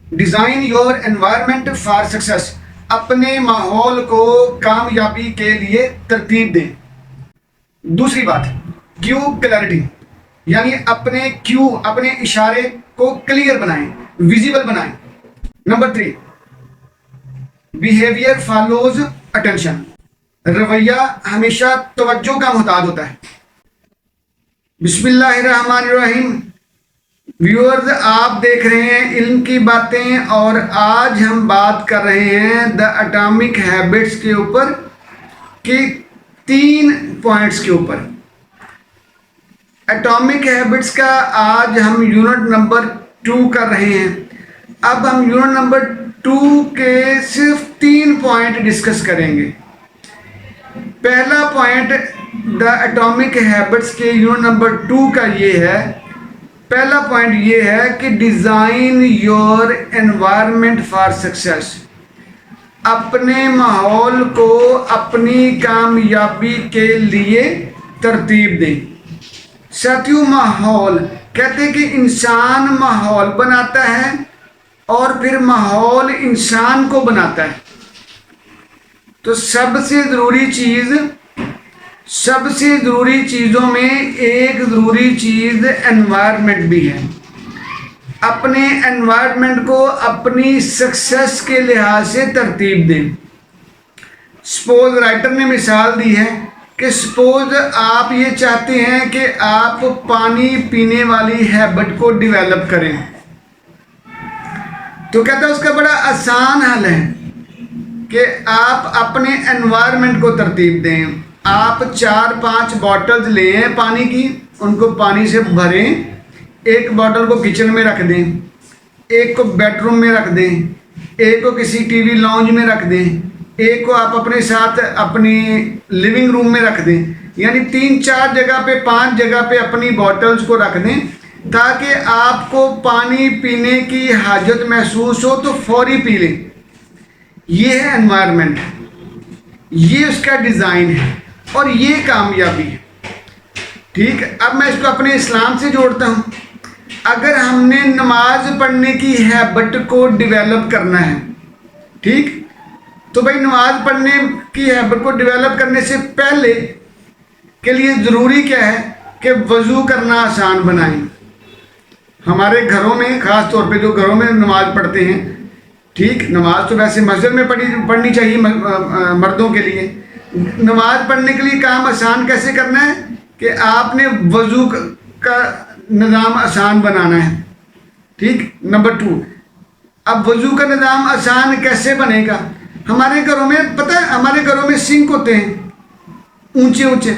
Design your environment for success, अपने माहौल को कामयाबी के लिए तरतीब दें। दूसरी बात, क्यू क्लैरिटी, यानी अपने क्यू, अपने इशारे को क्लियर बनाएं, विजिबल बनाएं। नंबर 3, बिहेवियर फॉलोज अटेंशन, रवैया हमेशा तवज्जो का मोहताज होता है। बिस्मिल्लाहिर्रहमानिर्रहीम। व्यूअर्स, आप देख रहे हैं इल्म की बातें और आज हम बात कर रहे हैं द एटॉमिक हैबिट्स के ऊपर, कि 3 पॉइंट्स के ऊपर। एटॉमिक हैबिट्स का आज हम यूनिट नंबर 2 कर रहे हैं। अब हम यूनिट नंबर 2 के सिर्फ 3 पॉइंट डिस्कस करेंगे। पहला पॉइंट द एटॉमिक हैबिट्स के यूनिट नंबर 2 का ये है, पहला पॉइंट ये है कि design your environment for success, अपने माहौल को अपनी कामयाबी के लिए तरतीब दें। साथियों, माहौल कहते हैं कि इंसान माहौल बनाता है और फिर माहौल इंसान को बनाता है। तो सबसे ज़रूरी चीज़ों में एक ज़रूरी चीज़ एनवायरनमेंट भी है। अपने एनवायरनमेंट को अपनी सक्सेस के लिहाज से तरतीब दें। सपोज राइटर ने मिसाल दी है कि सपोज आप ये चाहते हैं कि आप पानी पीने वाली हैबिट को डेवलप करें, तो कहता है उसका बड़ा आसान हल है कि आप अपने एनवायरनमेंट को तरतीब दें। आप 4-5 बॉटल्स लें पानी की, उनको पानी से भरें, एक बॉटल को किचन में रख दें, एक को बेडरूम में रख दें, एक को किसी टीवी लॉन्ज में रख दें, एक को आप अपने साथ अपनी लिविंग रूम में रख दें। यानी 3-4 जगह पे, 5 जगह पे अपनी बॉटल्स को रख दें, ताकि आपको पानी पीने की हाजत महसूस हो तो फौरी पी लें। ये है एनवायरनमेंट, ये उसका डिज़ाइन है और ये कामयाबी है। ठीक, अब मैं इसको अपने इस्लाम से जोड़ता हूँ। अगर हमने नमाज पढ़ने की हैबिट को डेवलप करना है, ठीक, तो भाई नमाज पढ़ने की हैबिट को डेवलप करने से पहले के लिए ज़रूरी क्या है कि वज़ू करना आसान बनाएं। हमारे घरों में, ख़ास तौर पे जो घरों में नमाज पढ़ते हैं, ठीक, नमाज तो वैसे मस्जिद में पढ़नी चाहिए मर्दों के लिए। नमाज पढ़ने के लिए काम आसान कैसे करना है कि आपने वज़ू का निज़ाम आसान बनाना है। ठीक, नंबर 2, अब वज़ू का निज़ाम आसान कैसे बनेगा? हमारे घरों में, पता है, हमारे घरों में सिंक होते हैं ऊंचे ऊंचे,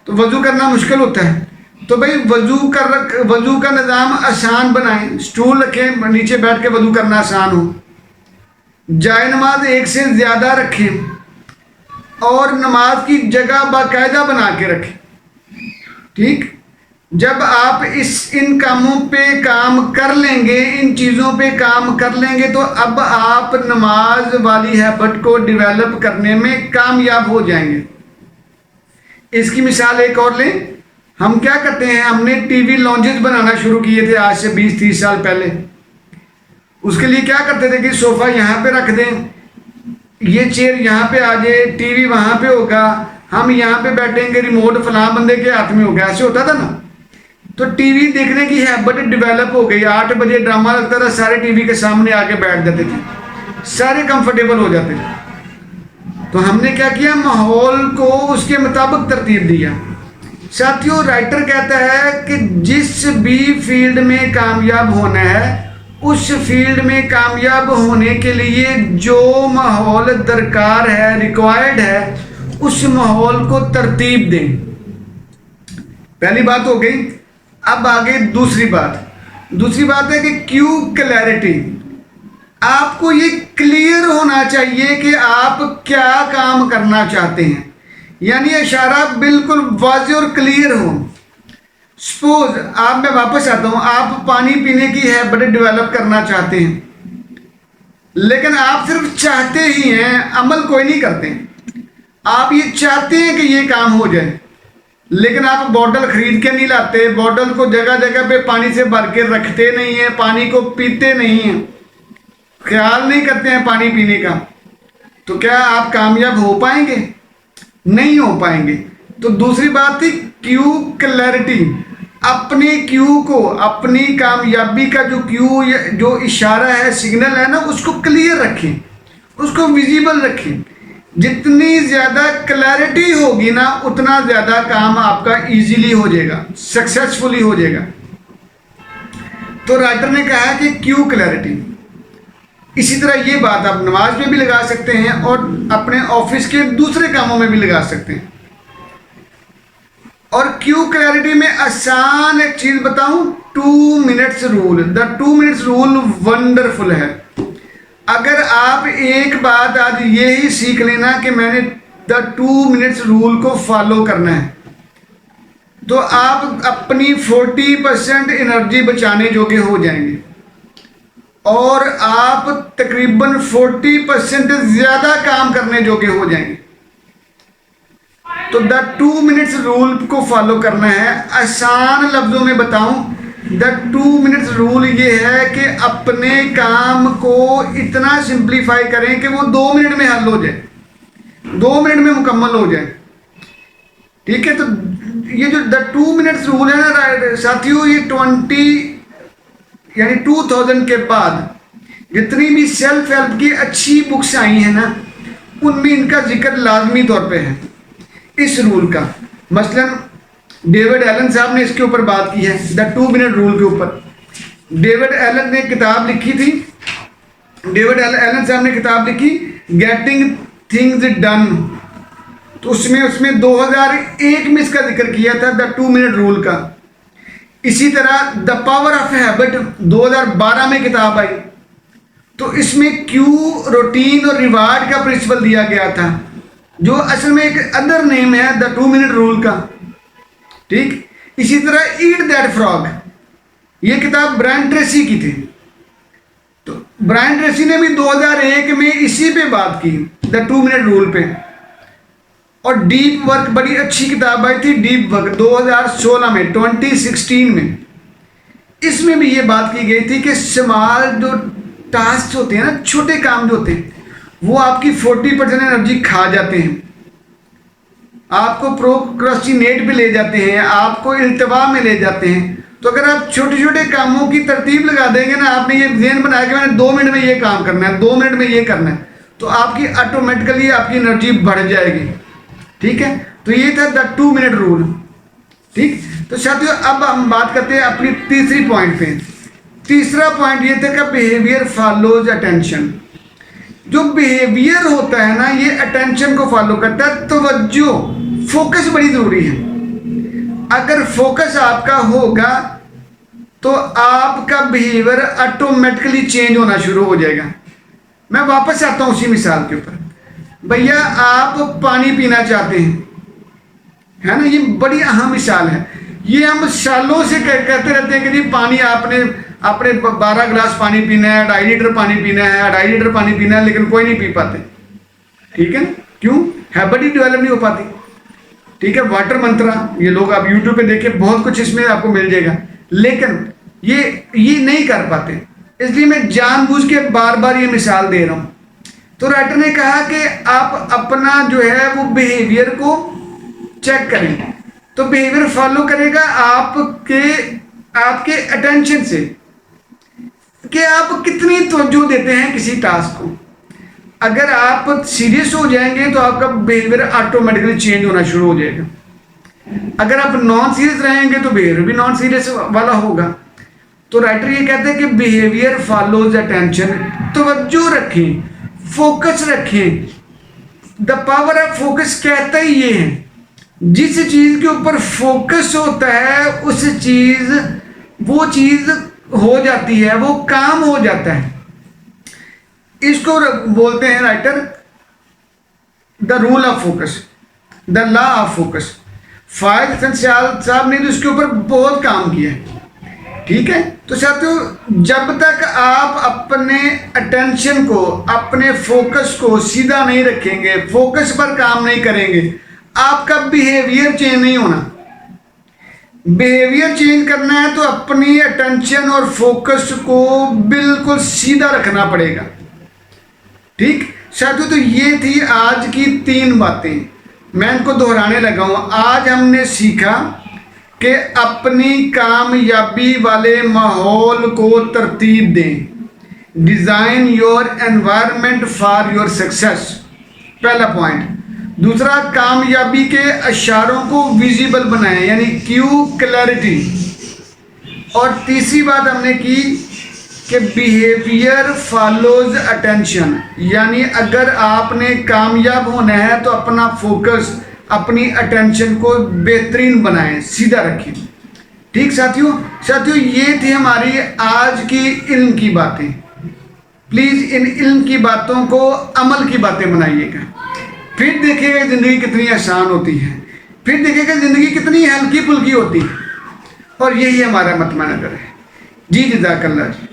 तो वज़ू करना मुश्किल होता है। तो भाई वज़ू का निज़ाम आसान बनाएं, स्टूल रखें, नीचे बैठ के वज़ू करना आसान हो, जाए नमाज एक से ज़्यादा रखें और नमाज की जगह बाकायदा बना के रखें। ठीक, जब आप इन कामों पे काम कर लेंगे, इन चीज़ों पे काम कर लेंगे, तो अब आप नमाज वाली हैबिट को डेवलप करने में कामयाब हो जाएंगे। इसकी मिसाल एक और लें। हम क्या करते हैं, हमने टीवी लॉन्जेस बनाना शुरू किए थे आज से 20-30 साल पहले। उसके लिए क्या करते थे कि सोफ़ा यहाँ पे रख दें, ये चेयर यहाँ पे आ जाए, टीवी वहाँ पे होगा, हम यहाँ पे बैठेंगे, रिमोट फलां बंदे के हाथ में होगा, ऐसे होता था ना। तो टीवी देखने की हैबिट डेवलप हो गई। 8 बजे ड्रामा लगता था, सारे टीवी के सामने आके बैठ जाते थे, सारे कंफर्टेबल हो जाते थे। तो हमने क्या किया, माहौल को उसके मुताबिक तरतीब दिया। साथियों, राइटर कहता है कि जिस भी फील्ड में कामयाब होना है, उस फील्ड में कामयाब होने के लिए जो माहौल दरकार है, रिक्वायर्ड है, उस माहौल को तरतीब दें। पहली बात हो गई। अब आगे दूसरी बात है कि क्यू क्लैरिटी, आपको ये क्लियर होना चाहिए कि आप क्या काम करना चाहते हैं, यानी इशारा बिल्कुल वाज़ेह और क्लियर हो। सपोज मैं वापस आता हूँ, आप पानी पीने की हैबिट डेवलप करना चाहते हैं, लेकिन आप सिर्फ चाहते ही हैं, अमल कोई नहीं करते। आप ये चाहते हैं कि ये काम हो जाए, लेकिन आप बॉटल खरीद के नहीं लाते, बॉटल को जगह जगह पे पानी से भर के रखते नहीं हैं, पानी को पीते नहीं हैं। ख्याल नहीं करते हैं पानी पीने का, तो क्या आप कामयाब हो पाएंगे? नहीं हो पाएंगे। तो दूसरी बात थी क्यू क्लैरिटी। अपने क्यू को, अपनी कामयाबी का जो क्यू, जो इशारा है, सिग्नल है ना, उसको क्लियर रखें, उसको विजिबल रखें। जितनी ज़्यादा क्लैरिटी होगी ना, उतना ज़्यादा काम आपका इजीली हो जाएगा, सक्सेसफुली हो जाएगा। तो राइटर ने कहा है कि क्यू क्लैरिटी। इसी तरह ये बात आप नमाज में भी लगा सकते हैं और अपने ऑफिस के दूसरे कामों में भी लगा सकते हैं। और क्यू क्लैरिटी में आसान एक चीज बताऊं, 2 minutes rule. The 2 minutes rule wonderful है। अगर आप एक बात आज ये ही सीख लेना कि मैंने द 2 मिनट्स रूल को फॉलो करना है, तो आप अपनी 40% एनर्जी बचाने जोगे हो जाएंगे और आप तकरीबन 40% ज़्यादा काम करने जोगे हो जाएंगे। तो द 2 मिनट्स रूल को फॉलो करना है। आसान लफ्ज़ों में बताऊं, द 2 मिनट्स रूल ये है कि अपने काम को इतना सिंप्लीफाई करें कि वो 2 मिनट में हल हो जाए, 2 मिनट में मुकम्मल हो जाए। ठीक है, तो ये जो द 2 मिनट्स रूल है ना साथियों, ये 2000 के बाद जितनी भी सेल्फ हेल्प की अच्छी बुक्स आई हैं ना, उनमें इनका जिक्र लाजमी तौर पे है, इस रूल का। मसलन डेविड एलन साहब ने इसके ऊपर बात की है, द 2 मिनट रूल के ऊपर। डेविड एलन ने किताब लिखी थी, डेविड एलन साहब ने किताब लिखी गेटिंग थिंग्स डन। तो उसमें 2001 में इसका जिक्र किया था, द 2 मिनट रूल का। इसी तरह द पावर ऑफ हैबिट 2012 में किताब आई, तो इसमें क्यू, रूटीन और रिवार्ड का प्रिंसिपल दिया गया था, जो असल में एक अदर नेम है द 2 मिनट रूल का। ठीक, इसी तरह ईट दैट फ्रॉग, ये किताब ब्रायन ट्रेसी की थी। तो ब्रायन ट्रेसी ने भी 2001 में इसी पे बात की, द 2 मिनट रूल पे। और डीप वर्क, बड़ी अच्छी किताब आई थी डीप वर्क 2016 में, 2016 में। इसमें भी ये बात की गई थी कि स्मॉल जो टास्क होते हैं ना, छोटे काम जो होते हैं, वो आपकी 40% एनर्जी खा जाते हैं, आपको प्रोक्रास्टिनेट पे ले जाते हैं, आपको इल्तवा में ले जाते हैं। तो अगर आप छोटे छोटे कामों की तरतीब लगा देंगे ना, आपने ये ज़हन बनाया कि मैंने 2 मिनट में ये काम करना है, 2 मिनट में ये करना है, तो आपकी ऑटोमेटिकली आपकी एनर्जी बढ़ जाएगी। ठीक है, तो ये था द 2 मिनट रूल। ठीक, तो साथियों अब हम बात करते हैं अपनी तीसरी पॉइंट पे। तीसरा पॉइंट ये था कि बिहेवियर फॉलोज अटेंशन। जो बिहेवियर होता है ना, ये अटेंशन को फॉलो करता है। तवज्जो, फोकस बड़ी जरूरी है। अगर फोकस आपका होगा तो आपका बिहेवियर ऑटोमेटिकली चेंज होना शुरू हो जाएगा। मैं वापस आता हूं उसी मिसाल के ऊपर। भैया आप पानी पीना चाहते हैं, है ना, ये बड़ी अहम मिसाल है। ये हम सालों से कहते रहते हैं कि जी पानी आपने 12 गिलास पानी पीना है, 2.5 लीटर पानी पीना है, 2.5 लीटर पानी पीना है, लेकिन कोई नहीं पी पाते। ठीक है ना, क्यों? हैबिट ही डेवलप नहीं हो पाती। ठीक है, वाटर मंत्रा, ये लोग आप यूट्यूब पे देखें, बहुत कुछ इसमें आपको मिल जाएगा, लेकिन ये नहीं कर पाते। इसलिए मैं जानबूझ के बार बार ये मिसाल दे रहा हूं। तो राइटर ने कहा कि आप अपना जो है वो बिहेवियर को चेक करें। तो बिहेवियर फॉलो करेगा आपके अटेंशन से, कि आप कितनी तवज्जो देते हैं किसी टास्क को। अगर आप सीरियस हो जाएंगे तो आपका बिहेवियर ऑटोमेटिकली चेंज होना शुरू हो जाएगा। अगर आप नॉन सीरियस रहेंगे तो बिहेवियर भी नॉन सीरियस वाला होगा। तो राइटर ये कहते हैं कि बिहेवियर फॉलोज अटेंशन। तवज्जो रखें, फोकस रखें। द पावर ऑफ फोकस कहता ही ये है, जिस चीज के ऊपर फोकस होता है वो चीज हो जाती है, वो काम हो जाता है। इसको बोलते हैं writer the rule of focus, the law of focus. फायद संस्याल साहब ने तो इसके ऊपर बहुत काम किया है। ठीक है, तो साथियों जब तक आप अपने अटेंशन को, अपने फोकस को सीधा नहीं रखेंगे, फोकस पर काम नहीं करेंगे, आपका बिहेवियर चेंज नहीं होना। बिहेवियर चेंज करना है तो अपनी अटेंशन और फोकस को बिल्कुल सीधा रखना पड़ेगा। ठीक साथियों, तो ये थी आज की 3 बातें, मैं इनको दोहराने लगा हूँ। आज हमने सीखा कि अपनी कामयाबी वाले माहौल को तरतीब दें, design your environment for your success, पहला पॉइंट। दूसरा, कामयाबी के इशारों को विजिबल बनाएं, यानी क्यू क्लैरिटी। और तीसरी बात हमने की कि बिहेवियर फॉलोज अटेंशन, यानी अगर आपने कामयाब होना है तो अपना फोकस, अपनी अटेंशन को बेहतरीन बनाएं, सीधा रखें। ठीक साथियों, ये थी हमारी आज की इल्म की बातें। प्लीज़ इन इल्म की बातों को अमल की बातें बनाइएगा, फिर देखिएगा ज़िंदगी कितनी आसान होती है, फिर देखिएगा ज़िंदगी कितनी हल्की फुल्की होती है। और यही हमारा मतमा नज़र है जी। जज़ाकल्लाह जी।